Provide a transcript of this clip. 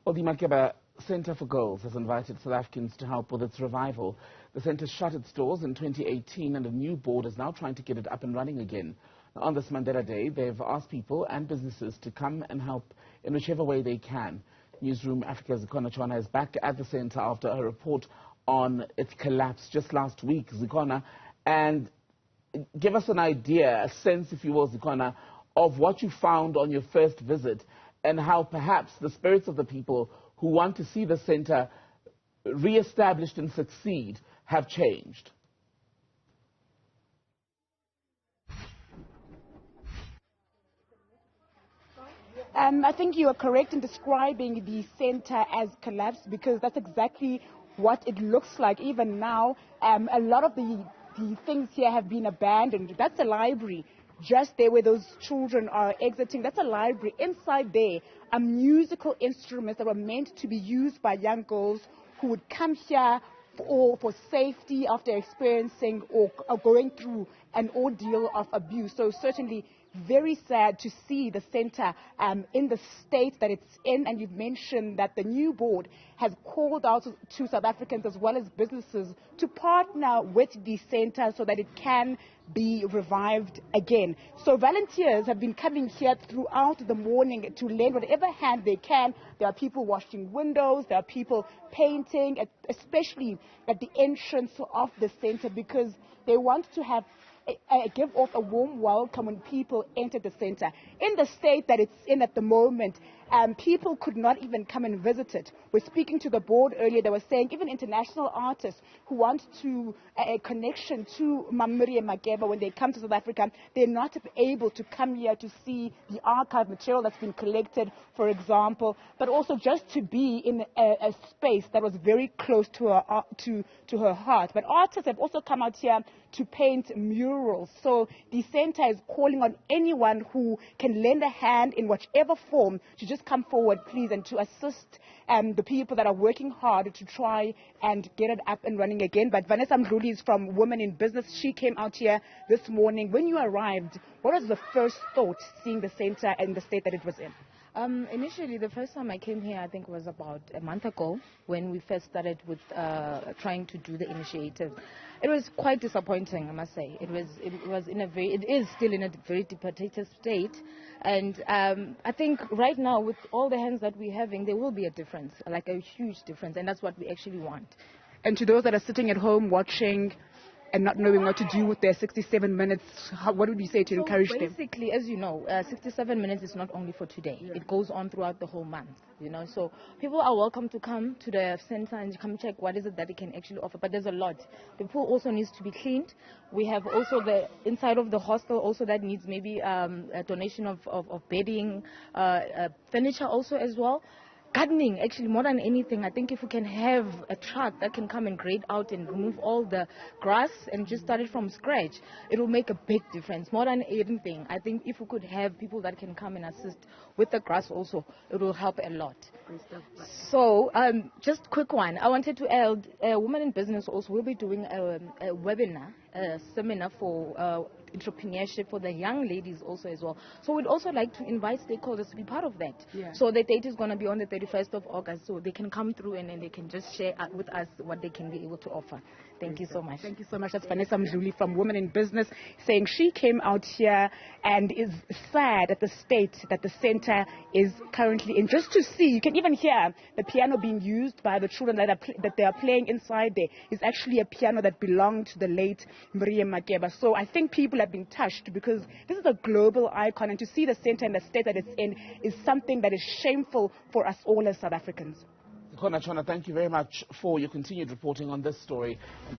Well, the Makeba Centre for Girls has invited South Africans to help with its revival. The centre shut its doors in 2018 and a new board is now trying to get it up and running again. Now, on this Mandela Day, they've asked people and businesses to come and help in whichever way they can. Newzroom Afrika's Zikhona Tshona is back at the centre after a report on its collapse just last week. Zikhona, and give us an idea, a sense, if you will, Zikhona, of what you found on your first visit and how perhaps the spirits of the people who want to see the centre re-established and succeed have changed. I think you are correct in describing the centre as collapsed, because that's exactly what it looks like. Even now, a lot of the things here have been abandoned. That's a library. Just there where those children are exiting, that's a library. Inside there are musical instruments that were meant to be used by young girls who would come here for safety after experiencing or going through an ordeal of abuse. So certainly very sad to see the centre in the state that it's in. And you've mentioned that the new board has called out to South Africans as well as businesses to partner with the centre so that it can be revived again. So volunteers have been coming here throughout the morning to lend whatever hand they can. There are people washing windows, there are people painting, especially at the entrance of the centre, because they want to have give off a warm welcome when people enter the centre. In the state that it's in at the moment, people could not even come and visit it. We're speaking to the board earlier. They were saying even international artists who want to a connection to Makeba when they come to South Africa, they're not able to come here to see the archive material that's been collected, for example, but also just to be in a space that was very close to her, to her heart. But artists have also come out here to paint murals. So the centre is calling on anyone who can lend a hand in whichever form to just come forward, please, and to assist the people that are working hard to try and get it up and running again. But Vanessa Mdluli is from Women in Business. She came out here this morning. When you arrived, what was the first thought seeing the centre and the state that it was in? Initially, the first time I came here, I think was about a month ago when we first started with trying to do the initiative. It was quite disappointing, I must say. It is still in a very debilitated state, and I think right now with all the hands that we're having, there will be a difference, like a huge difference, and that's what we actually want. And to those that are sitting at home watching and not knowing what to do with their 67 minutes, what would you say to encourage them? Basically, as you know, 67 minutes is not only for today. Yeah. It goes on throughout the whole month, you know. So people are welcome to come to the centre and come check what is it that it can actually offer. But there's a lot. The pool also needs to be cleaned. We have also the inside of the hostel also that needs maybe a donation of bedding, furniture also as well. Gardening, actually, more than anything, I think if we can have a truck that can come and grade out and remove all the grass and just start it from scratch, it will make a big difference. More than anything, I think if we could have people that can come and assist with the grass also, it will help a lot. So, just quick one. I wanted to add, Women in Business also will be doing a webinar, a seminar for entrepreneurship for the young ladies also as well. So we'd also like to invite stakeholders to be part of that. Yeah. So the date is going to be on the 31st of August, so they can come through and then they can just share with us what they can be able to offer. Thank you so much. Thank you so much. That's Vanessa Mdluli from Women in Business saying she came out here and is sad at the state that the centre is currently in. Just to see, you can even hear the piano being used by the children that they are playing inside there. It's actually a piano that belonged to the late Makeba. So I think people have been touched because this is a global icon, and to see the centre and the state that it's in is something that is shameful for us all as South Africans. Zikhona Tshona, thank you very much for your continued reporting on this story.